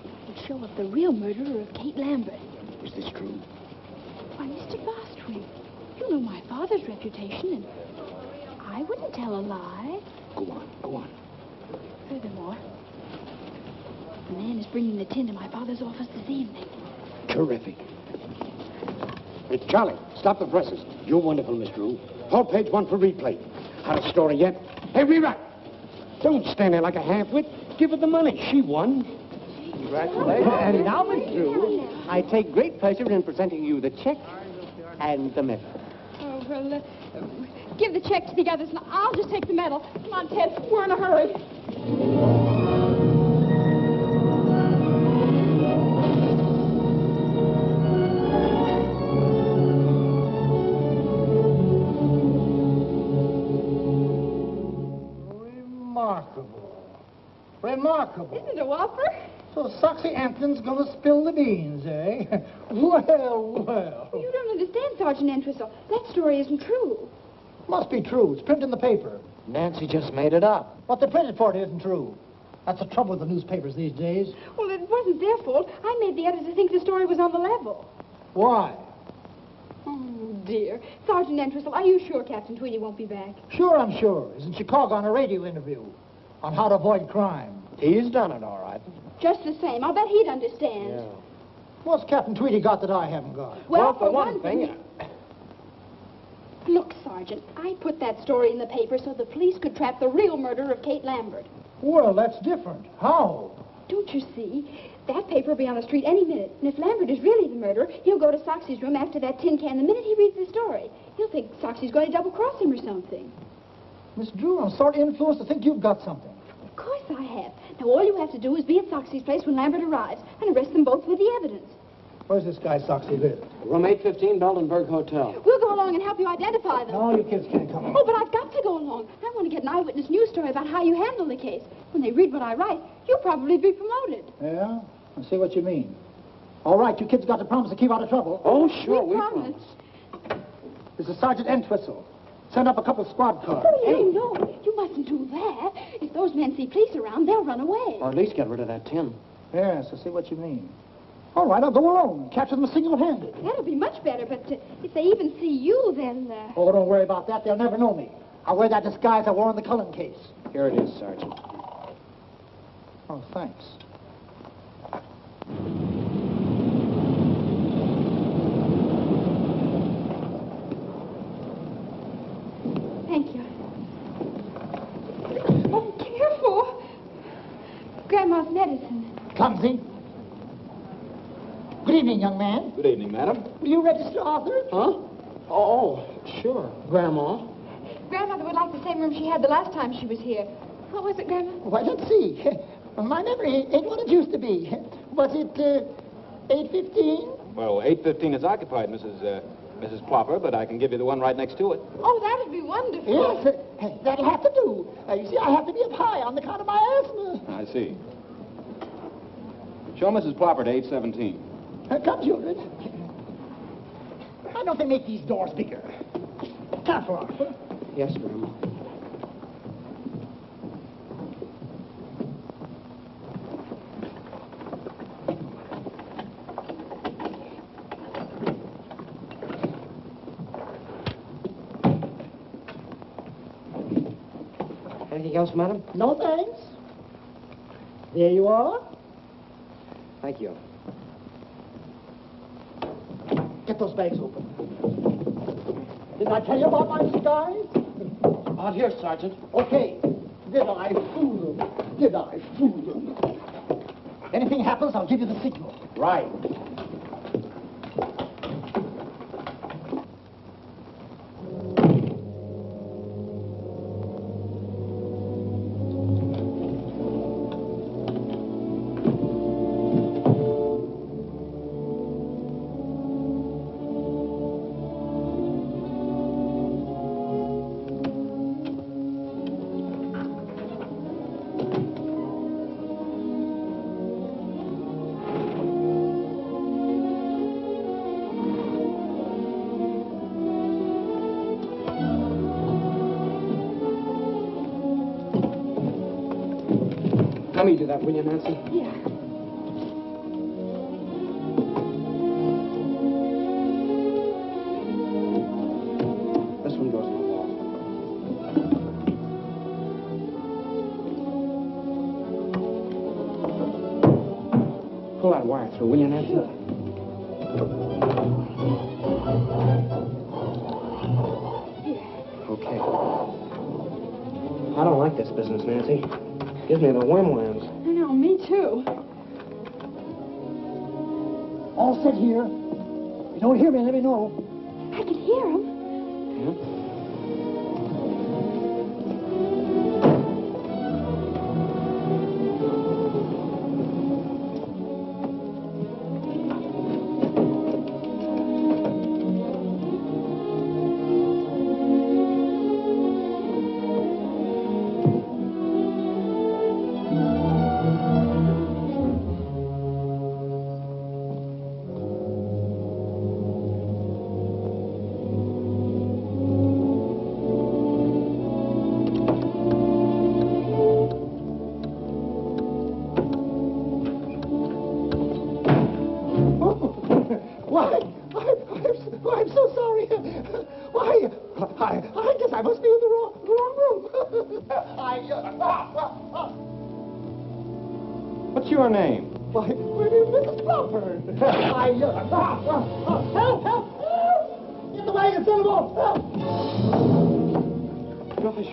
It would show up the real murderer of Kate Lambert. Is this true? Why, Mr. Bostwick, you know my father's reputation, and I wouldn't tell a lie. Go on, go on. Furthermore, the man is bringing the tin to my father's office this evening. Terrific. Hey, Charlie, stop the presses. You're wonderful, Miss Drew. Hold page 1 for replay. Had a story yet? Hey, rewrite. Don't stand there like a half-wit. Give her the money. She won. Congratulations. And now, Miss Drew, I take great pleasure in presenting you the check and the medal. Oh, well, give the check to the others, and I'll just take the medal. Come on, Ted. We're in a hurry. Remarkable. Isn't it a whopper? So Soxy Anthony's gonna spill the beans, eh? Well, well. You don't understand, Sergeant Entwistle. That story isn't true. Must be true. It's printed in the paper. Nancy just made it up. What they printed for it isn't true. That's the trouble with the newspapers these days. Well, it wasn't their fault. I made the editor think the story was on the level. Why? Oh, dear. Sergeant Entwistle, are you sure Captain Tweedy won't be back? Sure, I'm sure. He's in Chicago on a radio interview on how to avoid crime. He's done it, all right. Just the same. I'll bet he'd understand. Yeah. What's Captain Tweedy got that I haven't got? Well, for one thing... Look, Sergeant, I put that story in the paper so the police could trap the real murderer of Kate Lambert. Well, that's different. How? Don't you see? That paper will be on the street any minute. And if Lambert is really the murderer, he'll go to Soxy's room after that tin can the minute he reads the story. He'll think Soxy's going to double-cross him or something. Miss Drew, I'm sort of influenced to think you've got something. Of course I have. Now, all you have to do is be at Soxy's place when Lambert arrives and arrest them both with the evidence. Where's this guy Soxy live? Room 815, Beldenberg Hotel. We'll go along and help you identify them. No, you kids can't come. Oh, but I've got to go along. I want to get an eyewitness news story about how you handle the case. When they read what I write, you'll probably be promoted. Yeah? I see what you mean. All right, you kids got to promise to keep out of trouble. Oh, sure, we promise. This is Sergeant Entwistle. Send up a couple squad cars. Oh, no. You mustn't do that. If those men see police around, they'll run away. Or at least get rid of that tin. Yes, I see what you mean. All right, I'll go alone. Capture them single-handed. That'll be much better, but if they even see you, then... Oh, don't worry about that. They'll never know me. I'll wear that disguise I wore in the Cullen case. Here it is, Sergeant. Oh, thanks. Thank you. Oh, careful. Grandma's medicine. Clumsy. Good evening, young man. Good evening, madam. Will you register Arthur? Huh? Oh, sure, Grandma. Grandmother would like the same room she had the last time she was here. What was it, Grandma? Why, let's see. My memory ain't what it used to be. Was it 8:15? Well, 8:15 is occupied, Mrs. Plopper, but I can give you the one right next to it. Oh, that'd be wonderful. Yes, that'll have to do. You see, I have to be up high on account of my asthma. I see. Show Mrs. Plopper to 817. Come, children. Why don't they make these doors bigger? Careful, Arthur. Yes, Grandma. Anything else, madam? No thanks. There you are. Thank you. Get those bags open. Didn't I tell you about my disguise? Out here, Sergeant. Okay. Did I fool them? Did I fool them? Anything happens, I'll give you the signal. Right. Let me do that, will you, Nancy? Yeah. This one goes in the wall. Pull that wire through, will you, Nancy? Sure. Okay. I don't like this business, Nancy. Gives me the whim-whams. I know, me too. All set here. If you don't hear me, let me know. I can hear him. I'm so sorry. Why, I guess I must be in the wrong room. What's your name? Why, Mrs. Crawford. Help! Get the wagon, send them off. Help! Gosh.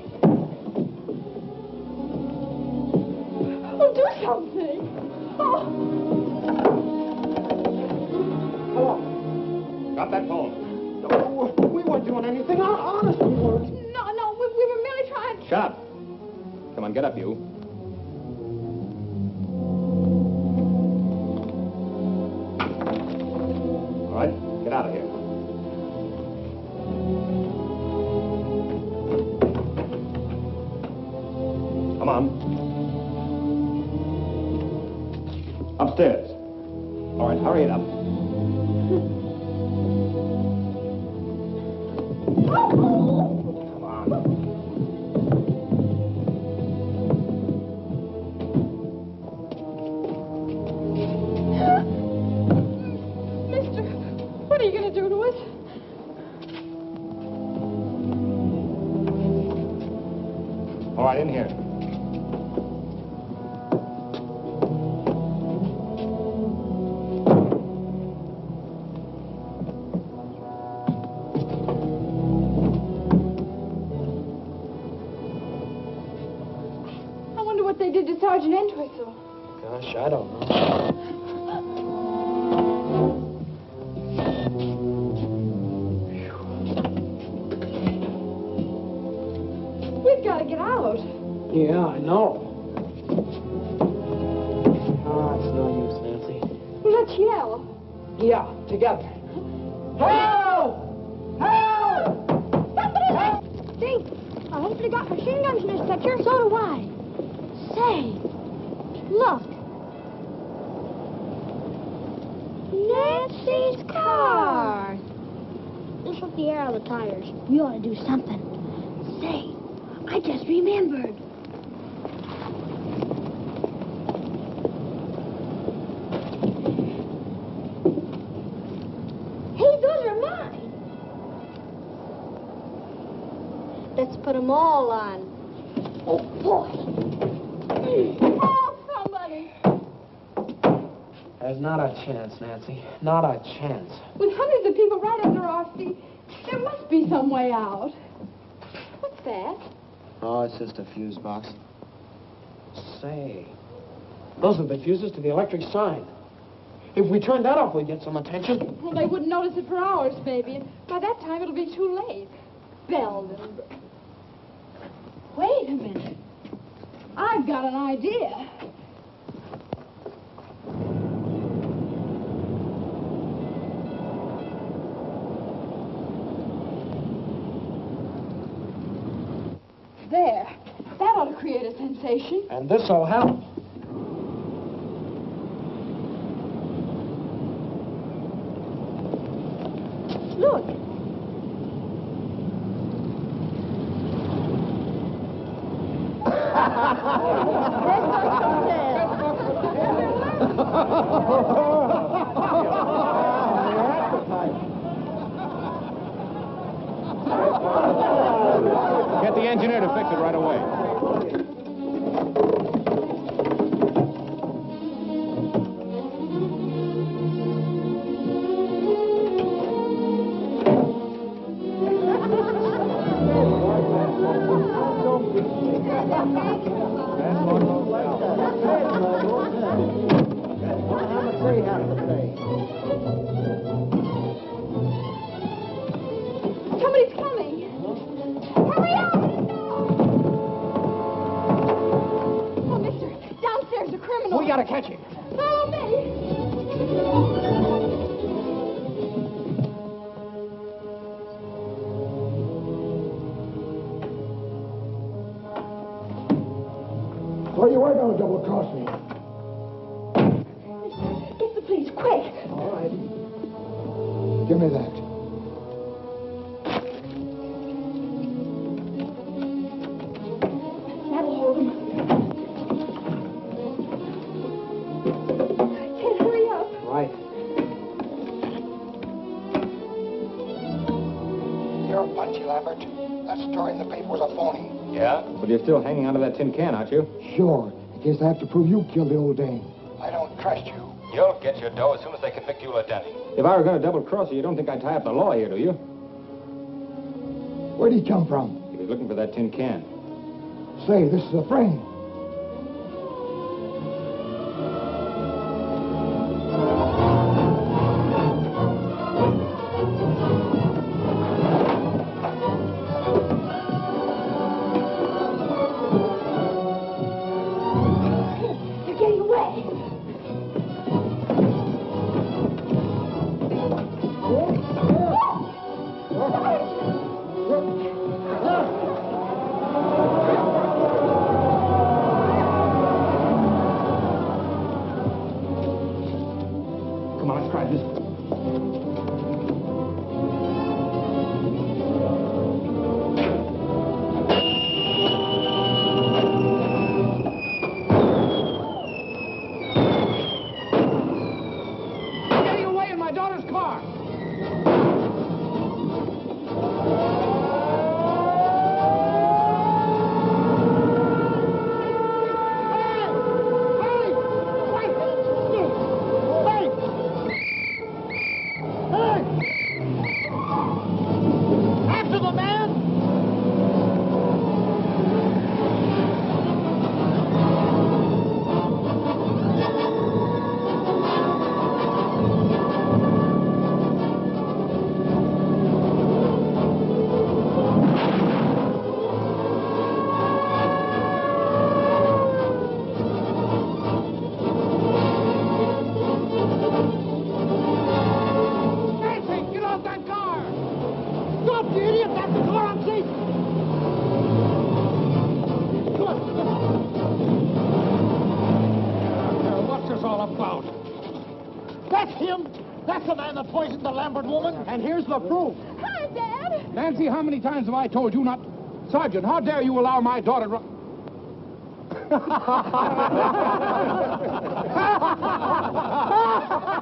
Oh, do something. Oh. Hello. Got that phone? No, we weren't doing anything. Honest, we weren't. No, we were merely trying to... Shut up. Come on, get up, you. All right, get out of here. Come on. Upstairs. All right, hurry it up. Mister, what are you going to do to us? All right, in here. I wonder what they did to Sergeant Entwistle. Gosh, I don't know. We've got to get out. Yeah, I know. Oh, it's no use, Nancy. Well, let's yell. Yeah, together. Help! Help! Think, I hope they got machine guns in this picture. So do I. Say, look. Nancy's car. This was the air out of the tires. We ought to do something. Say, I just remembered. Hey, those are mine. Let's put them all on. Oh, boy. Oh, somebody. There's not a chance, Nancy. Not a chance. With hundreds of people right under our feet, there must be some way out. What's that? Oh, it's just a fuse box. Say, those are the fuses to the electric sign. If we turn that off, we'd get some attention. Well, they wouldn't notice it for hours, maybe, and by that time it'll be too late. Belden. Wait a minute. I've got an idea. There. That ought to create a sensation. And this'll help. Look. Get the engineer to fix it right away. Somebody's coming. Hurry up! Oh, mister, downstairs a criminal. We gotta catch him. Follow me. So you were going to double-cross me. Get the police, quick. All right. Give me that. That'll hold him. Ken, hurry up. Right. You're punchy, Lambert. That story in the paper was a phony. Yeah? But you're still hanging onto that tin can, aren't you? Sure. In case I have to prove you killed the old dame. I don't trust you. You'll get your dough as soon as they convict Eula Denning. If I were going to double-cross you, you don't think I'd tie up the law here, do you? Where'd he come from? He was looking for that tin can. Say, this is a friend. They're getting away. Come on, let's try this. They're getting away in my daughter's car. After the man! about? That's him. That's the man that poisoned the Lambert woman. And here's the proof. Hi, Dad. Nancy, how many times have I told you not... Sergeant, how dare you allow my daughter to...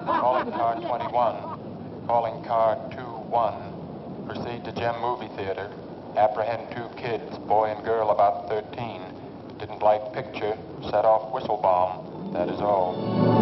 Calling car 21. Calling car 21. Proceed to Gem Movie Theater. Apprehend 2 kids, boy and girl about 13. Didn't like picture. Set off whistle bomb. That is all.